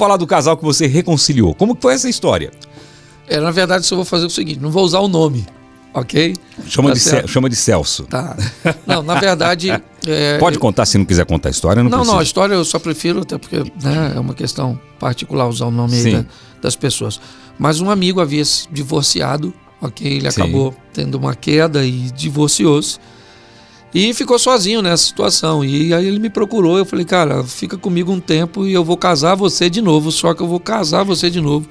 falar do casal que você reconciliou. Como que foi essa história? Na verdade, eu vou fazer o seguinte, não vou usar o nome, ok? Chama de Celso. Tá. Não, na verdade... Pode contar, se não quiser contar a história, não precisa. Não, a história eu só prefiro, até porque, né, é uma questão particular usar o nome aí das pessoas. Mas um amigo havia se divorciado, ok? Ele acabou tendo uma queda e divorciou-se. E ficou sozinho nessa situação. E aí ele me procurou, eu falei, cara, fica comigo um tempo e eu vou casar você de novo, só que eu vou casar você de novo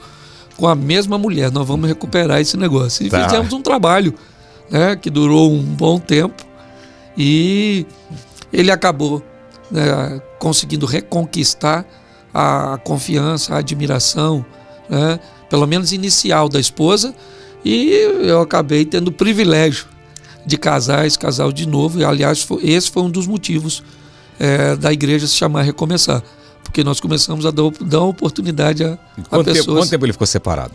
com a mesma mulher. Nós vamos recuperar esse negócio. E fizemos um trabalho, né, que durou um bom tempo. E ele acabou, né, conseguindo reconquistar a confiança, a admiração, né, pelo menos inicial da esposa. E eu acabei tendo o privilégio de casar esse casal de novo. E, aliás, esse foi um dos motivos da igreja se chamar Recomeçar. Porque nós começamos a dar oportunidade a pessoas. Quanto tempo ele ficou separado?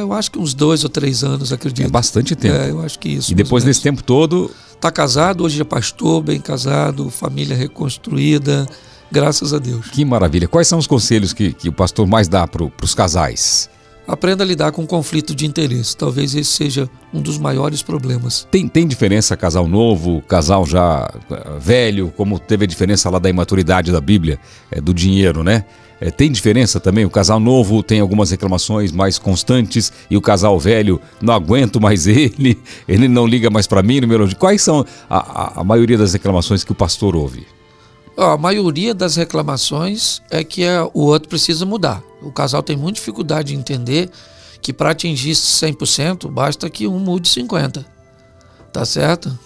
Eu acho que uns 2 ou 3 anos, acredito. É bastante tempo. Eu acho que isso. E depois, nesse tempo todo... Está casado, hoje é pastor, bem casado, família reconstruída, graças a Deus. Que maravilha. Quais são os conselhos que o pastor mais dá para os casais? Aprenda a lidar com conflito de interesse. Talvez esse seja um dos maiores problemas. Tem diferença casal novo, casal já velho, como teve a diferença lá da imaturidade da Bíblia, do dinheiro, né? Tem diferença também? O casal novo tem algumas reclamações mais constantes e o casal velho, não aguento mais ele não liga mais para mim. Quais são a maioria das reclamações que o pastor ouve? A maioria das reclamações é que o outro precisa mudar. O casal tem muita dificuldade de entender que para atingir 100% basta que um mude 50%. Tá certo?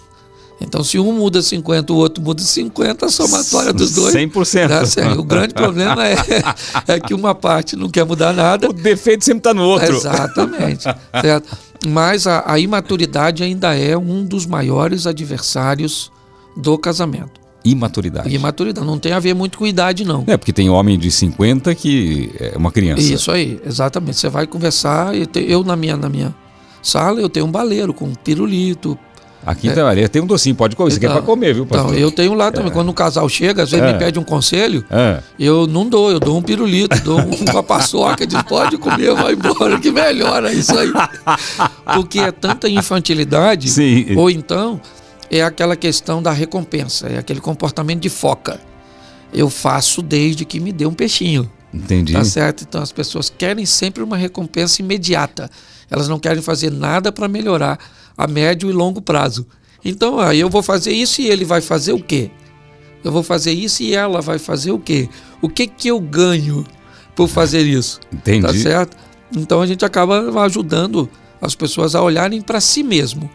Então, se um muda 50%, o outro muda 50%, a somatória dos dois... 100%. Tá certo? O grande problema é que uma parte não quer mudar nada. O defeito sempre está no outro. Exatamente. Certo? Mas a imaturidade ainda é um dos maiores adversários do casamento. Imaturidade. Não tem a ver muito com idade, não. Porque tem homem de 50 que é uma criança. Isso aí, exatamente. Você vai conversar, eu na minha sala, eu tenho um baleiro com um pirulito. Aqui tem um docinho, pode comer. Isso aqui é para comer, viu, pastor? Então, eu tenho lá também. Quando um casal chega, às vezes me pede um conselho, eu não dou, eu dou um pirulito, dou uma paçoca, diz, pode comer, vai embora, que melhora isso aí. Porque é tanta infantilidade, ou então é aquela questão da recompensa, é aquele comportamento de foca. Eu faço desde que me dê um peixinho. Entendi. Tá certo? Então as pessoas querem sempre uma recompensa imediata. Elas não querem fazer nada para melhorar a médio e longo prazo. Então, aí eu vou fazer isso e ele vai fazer o quê? Eu vou fazer isso e ela vai fazer o quê? O que eu ganho por fazer isso? Entendi. Tá certo? Então a gente acaba ajudando as pessoas a olharem para si mesmo.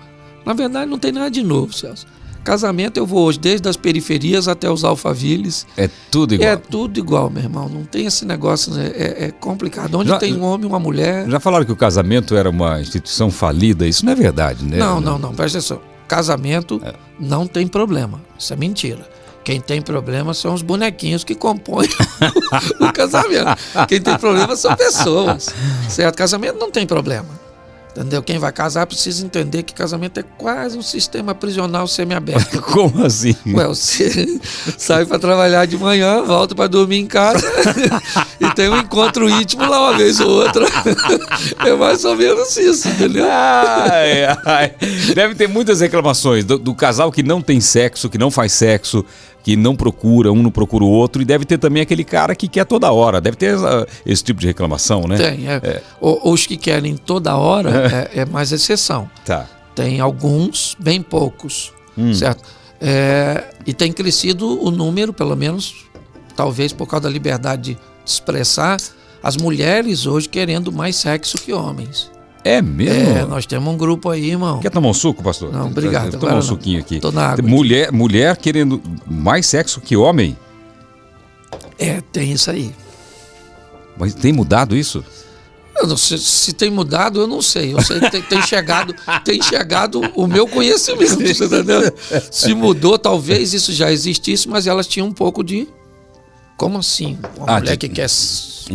Na verdade, não tem nada de novo, Celso. Casamento eu vou hoje desde as periferias até os alfavilles. É tudo igual. É tudo igual, meu irmão. Não tem esse negócio, é complicado. Onde tem um homem e uma mulher... Já falaram que o casamento era uma instituição falida. Isso não é verdade, né? Não. Presta atenção. Casamento não tem problema. Isso é mentira. Quem tem problema são os bonequinhos que compõem o casamento. Quem tem problema são pessoas. Certo? Casamento não tem problema. Entendeu? Quem vai casar precisa entender que casamento é quase um sistema prisional semiaberto. Como assim? Você sai para trabalhar de manhã, volta para dormir em casa e tem um encontro íntimo lá uma vez ou outra. É mais ou menos isso, entendeu? Deve ter muitas reclamações do casal que não tem sexo, que não faz sexo, que não procura, um não procura o outro, e deve ter também aquele cara que quer toda hora. Deve ter esse tipo de reclamação, né? Tem. Os que querem toda hora é mais exceção. Tá. Tem alguns, bem poucos, certo? E tem crescido o número, pelo menos, talvez por causa da liberdade de expressar, as mulheres hoje querendo mais sexo que homens. É mesmo? Nós temos um grupo aí, irmão. Quer tomar um suco, pastor? Não, obrigado. Tomar um suquinho aqui. Tô na água. Mulher querendo mais sexo que homem? Tem isso aí. Mas tem mudado isso? Eu não sei, se tem mudado, eu não sei. Eu sei que tem chegado o meu conhecimento, você entendeu? Se mudou, talvez isso já existisse, mas elas tinham um pouco de... Como assim? Uma mulher que quer...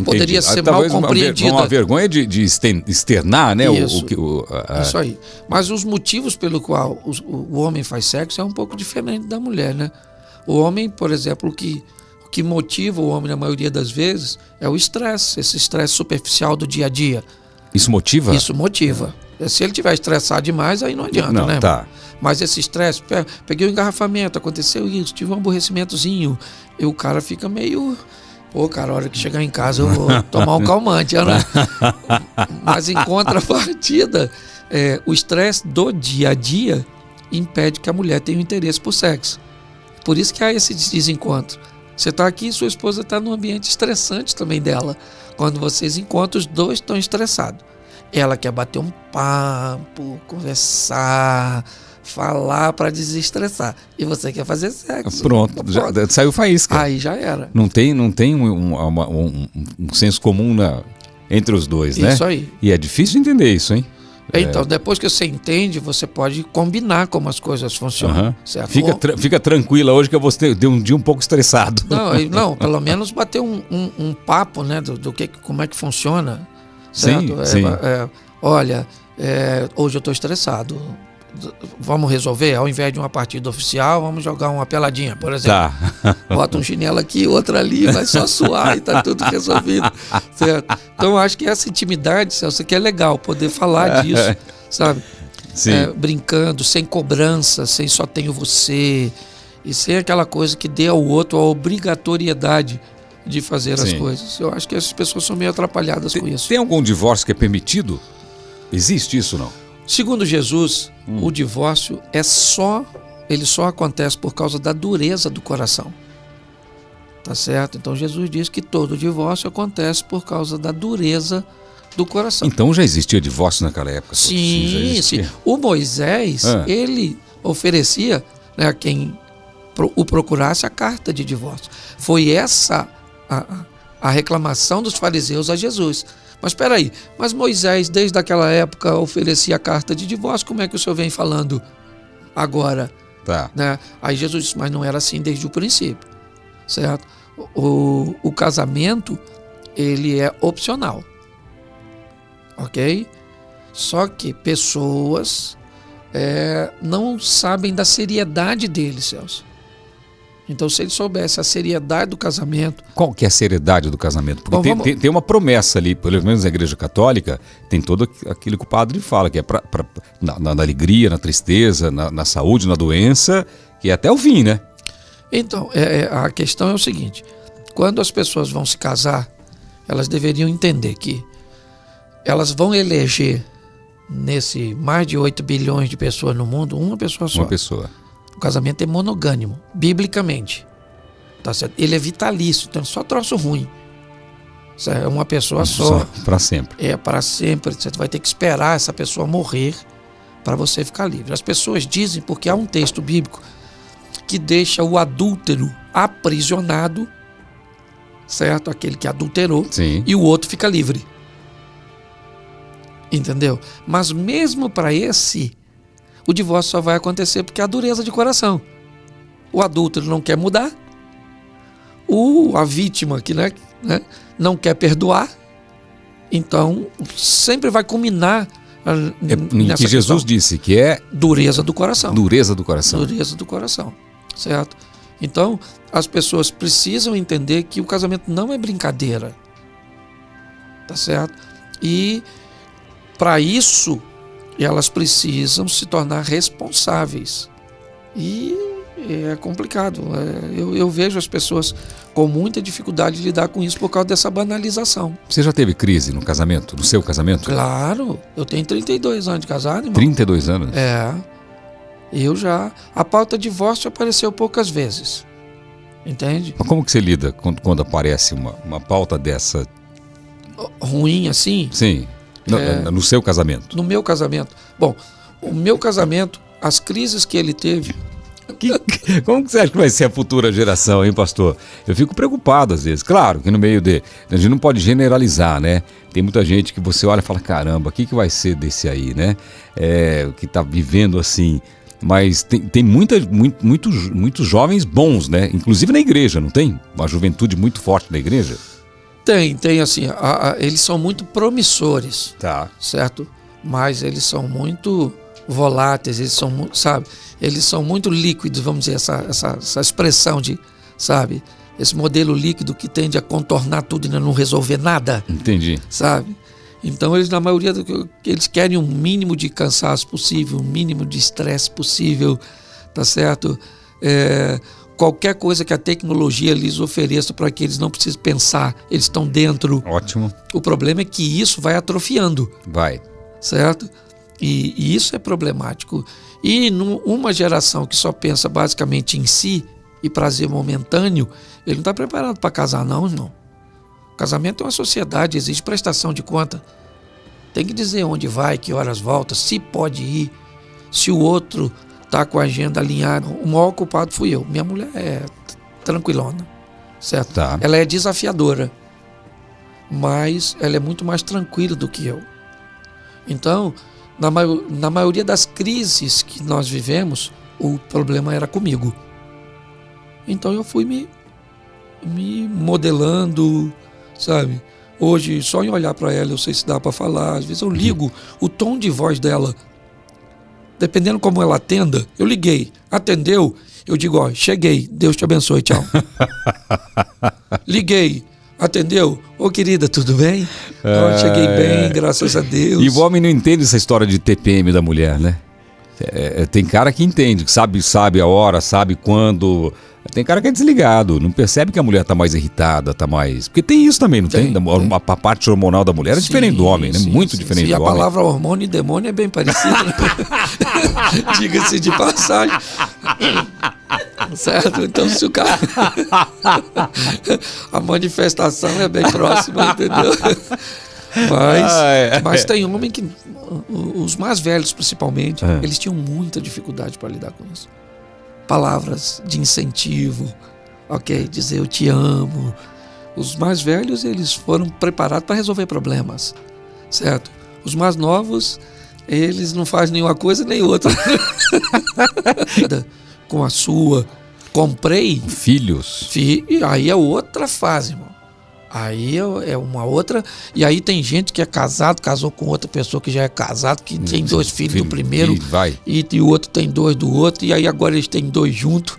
Poderia ser mal compreendida. Uma vergonha de externar, né? Isso, isso aí. Mas os motivos pelo qual o homem faz sexo é um pouco diferente da mulher, né? O homem, por exemplo, o que que motiva o homem na maioria das vezes é o estresse, esse estresse superficial do dia a dia. Isso motiva? Isso motiva. Se ele estiver estressado demais, aí não adianta, não, né? Tá. Mas esse estresse, peguei um engarrafamento, aconteceu isso, tive um aborrecimentozinho, e o cara fica meio... Pô, cara, a hora que chegar em casa eu vou tomar um calmante, né? Mas em contrapartida, o estresse do dia a dia impede que a mulher tenha um interesse por sexo. Por isso que há esse desencontro. Você está aqui e sua esposa está num ambiente estressante também dela. Quando vocês encontram, os dois estão estressados. Ela quer bater um papo, conversar, falar para desestressar. E você quer fazer sexo. Pronto, já saiu faísca. Aí já era. Não tem um senso comum entre os dois, né? Isso aí. E é difícil de entender isso, hein? Então, depois que você entende, você pode combinar como as coisas funcionam. Certo? Fica tranquila hoje que eu vou ter um dia um pouco estressado. Não, pelo menos bater um papo, né, como é que funciona. Certo? Sim. Olha, hoje eu estou estressado. Vamos resolver? Ao invés de uma partida oficial, vamos jogar uma peladinha, por exemplo. Tá. Bota um chinelo aqui, outro ali, vai só suar e tá tudo resolvido. Certo? Então, eu acho que essa intimidade, Celso, que é legal poder falar disso, sabe? Sim. Brincando, sem cobrança, sem só tenho você, e sem aquela coisa que dê ao outro a obrigatoriedade de fazer as coisas. Eu acho que essas pessoas são meio atrapalhadas com isso. Tem algum divórcio que é permitido? Existe isso, não? Segundo Jesus, o divórcio ele só acontece por causa da dureza do coração. Tá certo? Então Jesus diz que todo divórcio acontece por causa da dureza do coração. Então já existia divórcio naquela época? Sim. O Moisés, ele oferecia, né, a quem o procurasse a carta de divórcio. Foi essa a reclamação dos fariseus a Jesus. Mas espera aí, Moisés desde aquela época oferecia a carta de divórcio, como é que o senhor vem falando agora? Tá. Né? Aí Jesus disse, mas não era assim desde o princípio, certo? O casamento, ele é opcional, ok? Só que pessoas não sabem da seriedade dele, Celso. Então, se ele soubesse a seriedade do casamento... Qual que é a seriedade do casamento? Porque tem uma promessa ali, pelo menos na Igreja Católica, tem todo aquilo que o padre fala, que é na alegria, na tristeza, na saúde, na doença, que é até o fim, né? Então, a questão é o seguinte, quando as pessoas vão se casar, elas deveriam entender que elas vão eleger, nesse mais de 8 bilhões de pessoas no mundo, uma pessoa só. Uma pessoa. O casamento é monogâmico, biblicamente. Tá certo? Ele é vitalício, então é só troço ruim. Isso é uma pessoa só. Para sempre. É, para sempre. Você vai ter que esperar essa pessoa morrer para você ficar livre. As pessoas dizem, porque há um texto bíblico que deixa o adúltero aprisionado, certo? Aquele que adulterou. Sim. E o outro fica livre. Entendeu? Mas mesmo para esse... o divórcio só vai acontecer porque há dureza de coração. O adúltero não quer mudar. A vítima que não quer perdoar. Então, sempre vai culminar nessa que Jesus disse que é... dureza do coração. Dureza do coração. Dureza do coração. Certo? Então, as pessoas precisam entender que o casamento não é brincadeira. Tá certo? E, para isso... elas precisam se tornar responsáveis. E é complicado. Eu vejo as pessoas com muita dificuldade de lidar com isso por causa dessa banalização. Você já teve crise no casamento, no seu casamento? Claro, eu tenho 32 anos de casado, irmão. 32 anos? Eu já. A pauta divórcio apareceu poucas vezes. Entende? Mas como que você lida quando aparece uma pauta dessa? Ruim assim? Sim. No seu casamento? No meu casamento. Bom, o meu casamento, as crises que ele teve... Como que você acha que vai ser a futura geração, hein, pastor? Eu fico preocupado às vezes. Claro que no meio a gente não pode generalizar, né? Tem muita gente que você olha e fala, caramba, o que vai ser desse aí, né? Que tá vivendo assim. Mas tem muitos jovens bons, né? Inclusive na igreja, não tem? Uma juventude muito forte na igreja. Tem assim, eles são muito promissores, tá, certo? Mas eles são muito voláteis, eles são muito líquidos, vamos dizer, essa expressão de, sabe? esse modelo líquido que tende a contornar tudo e não resolver nada. Entendi. Sabe? Então eles, na maioria eles querem um mínimo de cansaço possível, um mínimo de estresse possível, tá certo? Qualquer coisa que a tecnologia lhes ofereça para que eles não precisem pensar, eles estão dentro. Ótimo. O problema é que isso vai atrofiando. Vai. Certo? E isso é problemático. E uma geração que só pensa basicamente em si e prazer momentâneo, ele não está preparado para casar não, irmão. Casamento é uma sociedade, exige prestação de conta. Tem que dizer onde vai, que horas volta, se pode ir, se o outro está com a agenda alinhada. O maior culpado fui eu. Minha mulher é tranquilona, certo? Tá. Ela é desafiadora, mas ela é muito mais tranquila do que eu. Então, na maioria das crises que nós vivemos, o problema era comigo. Então eu fui me modelando, sabe? Hoje, só em olhar para ela, eu sei se dá para falar. Às vezes eu ligo o tom de voz dela. Dependendo como ela atenda, eu liguei. Atendeu, eu digo, ó, cheguei, Deus te abençoe, tchau. Liguei, atendeu? Ô querida, tudo bem? Cheguei bem, graças a Deus. E o homem não entende essa história de TPM da mulher, né? Tem cara que entende, que sabe a hora, sabe quando. Tem cara que é desligado, não percebe que a mulher tá mais irritada, tá mais... Porque tem isso também, não tem? A parte hormonal da mulher é diferente do homem, né? Muito diferente do homem. E a palavra hormônio e demônio é bem parecida, né? Diga-se de passagem. Certo? Então, se o cara... a manifestação é bem próxima, entendeu? Mas tem homem que... Os mais velhos, principalmente, eles tinham muita dificuldade para lidar com isso. Palavras de incentivo, ok? Dizer eu te amo. Os mais velhos, eles foram preparados para resolver problemas, certo? Os mais novos, eles não fazem nenhuma coisa nem outra. Com a sua, comprei... Filhos. Aí é outra fase, irmão. Aí é uma outra... E aí tem gente que é casado, casou com outra pessoa que já é casado, que tem 2 filhos do primeiro e o outro tem 2 do outro, e aí agora eles têm 2 juntos.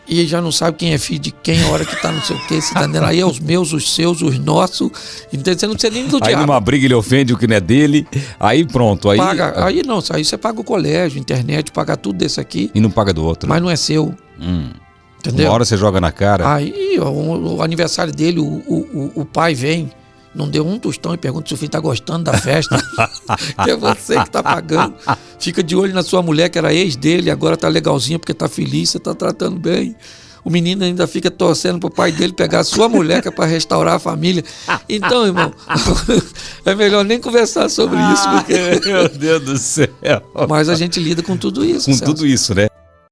E já não sabe quem é filho de quem, a hora que tá não sei o que, se tá dentro. Aí é os meus, os seus, os nossos. Entendeu? Você não precisa nem do diabo. Aí numa briga ele ofende o que não é dele, aí pronto. Aí você paga o colégio, internet, paga tudo desse aqui. E não paga do outro. Mas não é seu. Entendeu? Uma hora você joga na cara. Aí o aniversário dele, o pai vem, não deu um tostão e pergunta se o filho tá gostando da festa. Que é você que tá pagando. Fica de olho na sua mulher, que era ex dele, agora tá legalzinha porque tá feliz, você tá tratando bem. O menino ainda fica torcendo pro pai dele pegar a sua mulher, que é pra restaurar a família. Então, irmão, é melhor nem conversar sobre isso. Porque... Meu Deus do céu. Mas a gente lida com tudo isso. Com tudo isso, né?